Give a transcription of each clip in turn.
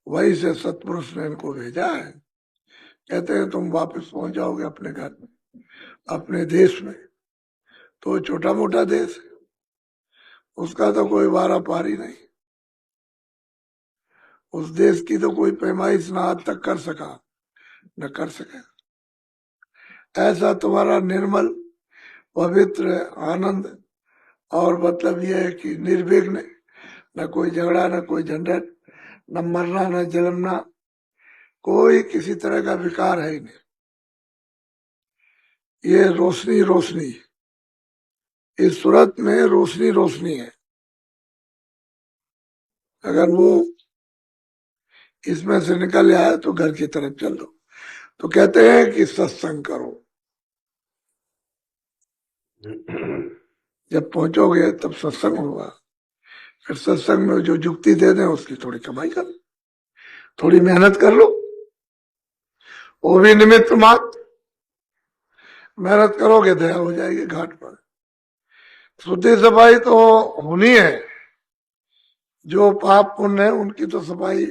वहीं से सतपुरुष ने इनको भेजा है। कहते हैं तुम वापस पहुंच जाओगे अपने घर में, अपने देश में। तो छोटा मोटा देश है, उसका तो कोई वारा पारी नहीं। उस देश की तो कोई पैमाइश ना आज तक कर सका, न कर सके। ऐसा तुम्हारा निर्मल, पवित्र, आनंद, और मतलब यह है कि निर्विघ्न, न कोई झगड़ा, न कोई झंझट, न मरना, न जन्मना, कोई किसी तरह का विकार है ही नहीं। ये रोशनी रोशनी, इस सूरत में रोशनी रोशनी है। अगर वो इसमें से निकल आए तो घर की तरफ चल दो। तो कहते हैं कि सत्संग करो। जब पहुंचोगे तब सत्संग होगा। फिर सत्संग में जो युक्ति दे दें उसकी थोड़ी कमाई कर लो, थोड़ी मेहनत कर लो, वो भी निमित्त मात्र। मेहनत करोगे दया हो जाएगी घाट पर। शुद्धि सफाई तो होनी है। जो पाप पुण्य है उनकी तो सफाई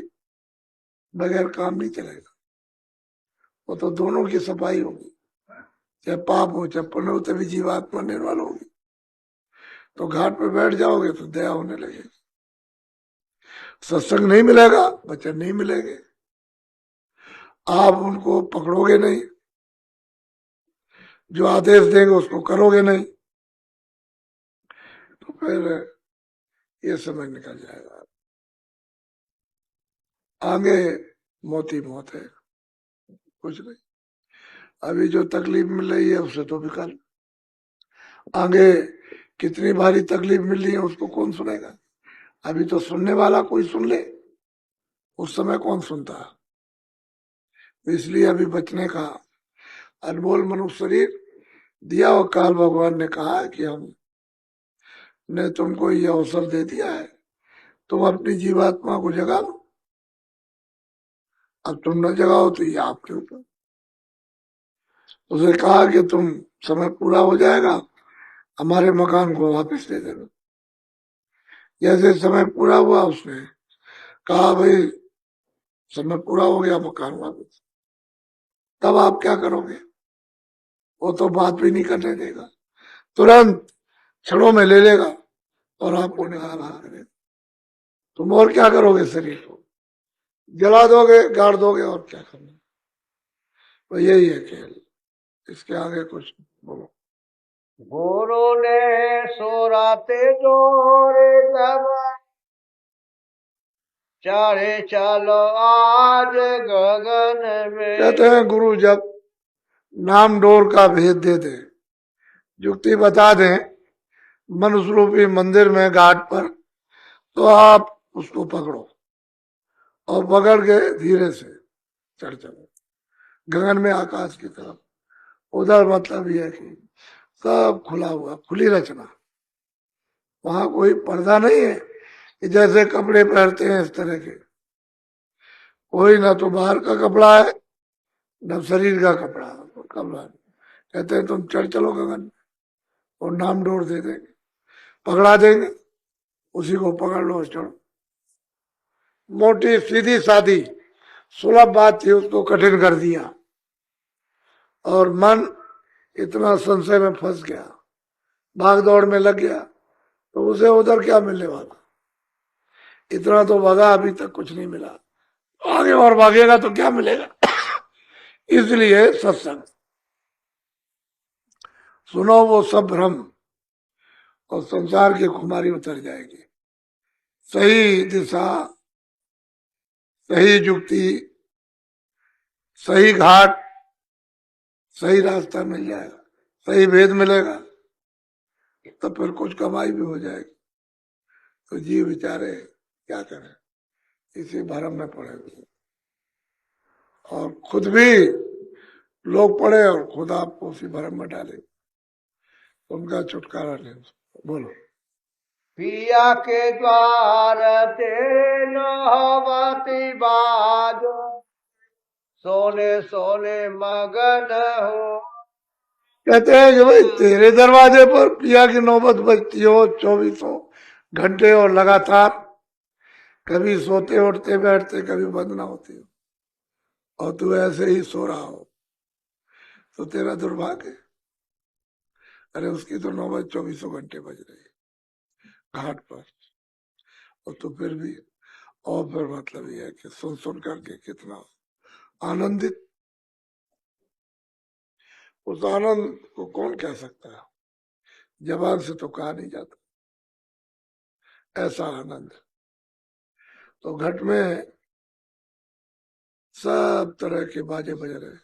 बगैर काम नहीं चलेगा। वो तो दोनों की सफाई होगी, चाहे पाप हो चाहे पुण्य हो, तभी जीवात्मा निर्मल होगी। तो घाट पे बैठ जाओगे तो दया होने लगेगी। सत्संग नहीं मिलेगा, वचन नहीं मिलेंगे, आप उनको पकड़ोगे नहीं, जो आदेश देंगे उसको करोगे नहीं, तो फिर ये समय निकल जाएगा। आगे मोती मौत है, कुछ नहीं। अभी जो तकलीफ मिल रही है उससे तो विकल, आगे कितनी भारी तकलीफ मिल रही है उसको कौन सुनेगा। अभी तो सुनने वाला कोई सुन ले, उस समय कौन सुनता है। इसलिए अभी बचने का अनमोल मनुष्य शरीर दिया, और काल भगवान ने कहा कि हम ने तुमको ये अवसर दे दिया है, तुम अपनी जीवात्मा को जगा लो। अब तुम न जगाओ तो ये आपके ऊपर। उसे कहा कि तुम समय पूरा हो जाएगा, हमारे मकान को वापस दे देना। जैसे समय पूरा हुआ उसने कहा भाई समय पूरा हो गया, मकान वापस। तब आप क्या करोगे? वो तो बात भी नहीं करने देगा, तुरंत क्षणों में ले लेगा और आपको निकाल करेगा। तुम और क्या करोगे? शरीर को जला दोगे, गाड़ दोगे, और क्या करना। तो यही है खेल, इसके आगे कुछ बोलो। गुरु ने सुराते जोरे सब चढ़े चलो आज गगन में। कहते हैं गुरु जब नाम डोर का भेद दे दे, युक्ति बता दें मनुष्य रूपी मंदिर में घाट पर, तो आप उसको पकड़ो और पकड़ के धीरे से चढ़ चलो गगन में, आकाश की तरफ। उधर मतलब यह है कि सब खुला हुआ, खुली रचना, वहां कोई पर्दा नहीं है कि जैसे कपड़े पहनते हैं इस तरह के। कोई ना तो बाहर का कपड़ा है न शरीर का कपड़ा कपड़ा। कहते हैं तुम चढ़ चलो गगन में, और नाम डोर दे देंगे, पकड़ा देंगे, उसी को पकड़ लो और चढ़ो। मोटी सीधी सादी सुलभ बात थी, उसको कठिन कर दिया, और मन इतना संशय में फंस गया, भाग दौड़ में लग गया, तो उसे उधर क्या मिलने वाला। इतना तो भागा, अभी तक कुछ नहीं मिला, आगे और भागेगा तो क्या मिलेगा। इसलिए सत्संग सुनो, वो सब भ्रम और संसार की खुमारी उतर जाएगी। सही दिशा, सही युक्ति, सही घाट, सही रास्ता मिल जाएगा, सही भेद मिलेगा, तब फिर कुछ कमाई भी हो जाएगी। तो जीव बेचारे क्या करें, इसी भरम में पड़े हुए, और खुद भी लोग पड़े और खुद आपको उसी भरम में डाले। उनका छुटकारा ले। बोलो। पिया के द्वार तेरे नहवती बाज, सोने सोने मगन हो। कहते हैं कि भाई तेरे दरवाजे पर पिया की नौबत बजती हो 24 घंटे और लगातार। कभी सोते उठते बैठते कभी बंद ना होती हो, और तू ऐसे ही सो रहा हो तो तेरा दुर्भाग्य है। अरे उसकी तो नौबत 24 घंटे बज रही है घाट पर, और तो फिर भी, और फिर मतलब ये है कि सुन सुन करके कितना आनंदित। उस आनंद को कौन कह सकता है, जबान से तो कहा नहीं जाता, ऐसा आनंद। तो घट में सब तरह के बाजे बज रहे,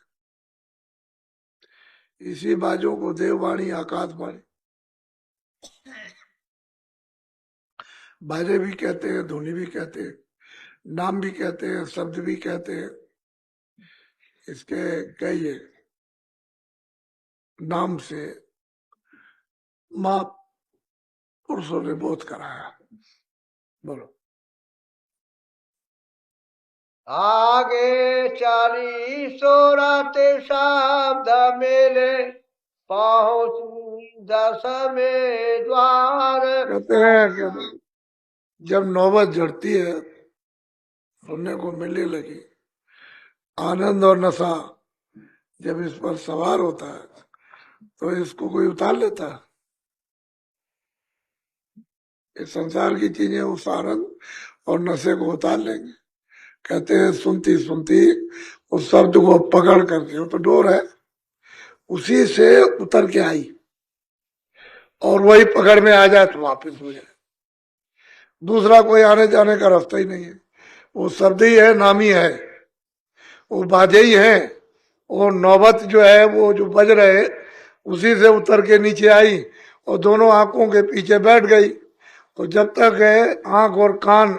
इसी बाजों को देववाणी आकाशवाणी बाजे भी कहते हैं, ध्वनि भी कहते हैं, नाम भी कहते हैं, शब्द भी कहते हैं। इसके कई नाम से महापुरुषों ने बोध कराया। बोलो। आगे 40 राते शब्द मेले पहुंची 10वें द्वार। कहते हैं कि जब नौबत जड़ती है, सुनने को मिलने लगी, आनंद और नशा जब इस पर सवार होता है तो इसको कोई उतार लेता है। इस संसार की चीजें उस आनंद और नशे को उतार लेंगे। कहते हैं सुनती सुनती उस शब्द को पकड़ करके, वो तो डोर है, उसी से उतर के आई, और वही पकड़ में आ जाए तो वापस हो जाए। दूसरा कोई आने जाने का रास्ता ही नहीं है। वो शब्द ही है, नाम ही है, वो बाजे ही है। वो नौबत जो है वो जो बज रहे, उसी से उतर के नीचे आई और दोनों आंखों के पीछे बैठ गई। तो जब तक है आंख और कान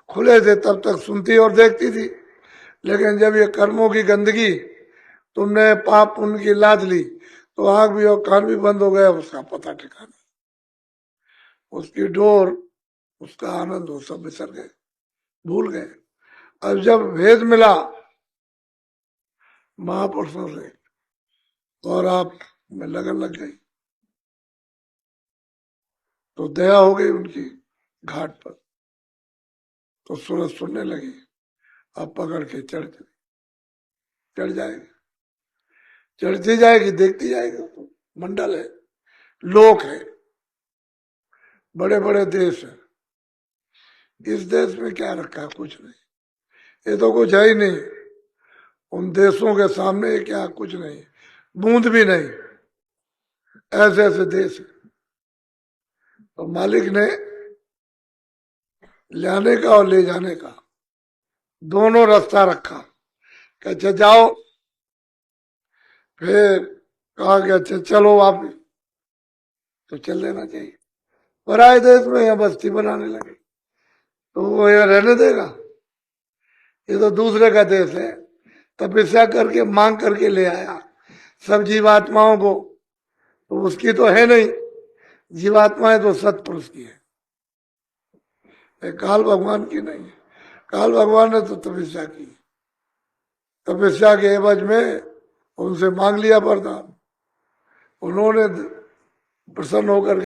खुले थे तब तक सुनती और देखती थी, लेकिन जब ये कर्मों की गंदगी, तुमने पाप पुण्य की लाद ली, तो आंख भी और कान भी बंद हो गया, उसका पता ठिकाना, उसकी डोर, उसका आनंद, वो सब बिसर गए, भूल गए। अब जब भेद मिला महापुरुषों से और आप में लगन लग गई, तो दया हो गई उनकी घाट पर, तो सूरज सुनने लगी। अब पकड़ के चढ़ जाएगी, चढ़ती जाएगी, देखती जाएगी। मंडल है, लोक है, बड़े बड़े देश है। इस देश में क्या रखा है, कुछ नहीं, ये तो कुछ है ही नहीं। उन देशों के सामने क्या, कुछ नहीं, बूंद भी नहीं। ऐसे ऐसे देश है। तो मालिक ने लाने का और ले जाने का दोनों रास्ता रखा कि अच्छा जाओ, फिर कहा कि अच्छा चलो वापिस, तो चल देना चाहिए। पराए देश में यहाँ बस्ती बनाने लगे तो वो यहाँ रहने देगा? ये तो दूसरे का देश है, तपस्या करके मांग करके ले आया सब जीवात्माओं को, तो उसकी तो है नहीं, जीवात्माएं तो सत्पुरुष की है, काल भगवान की नहीं है। काल भगवान ने तो तपस्या की, तपस्या के एवज में उनसे मांग लिया वरदान, उन्होंने प्रसन्न होकर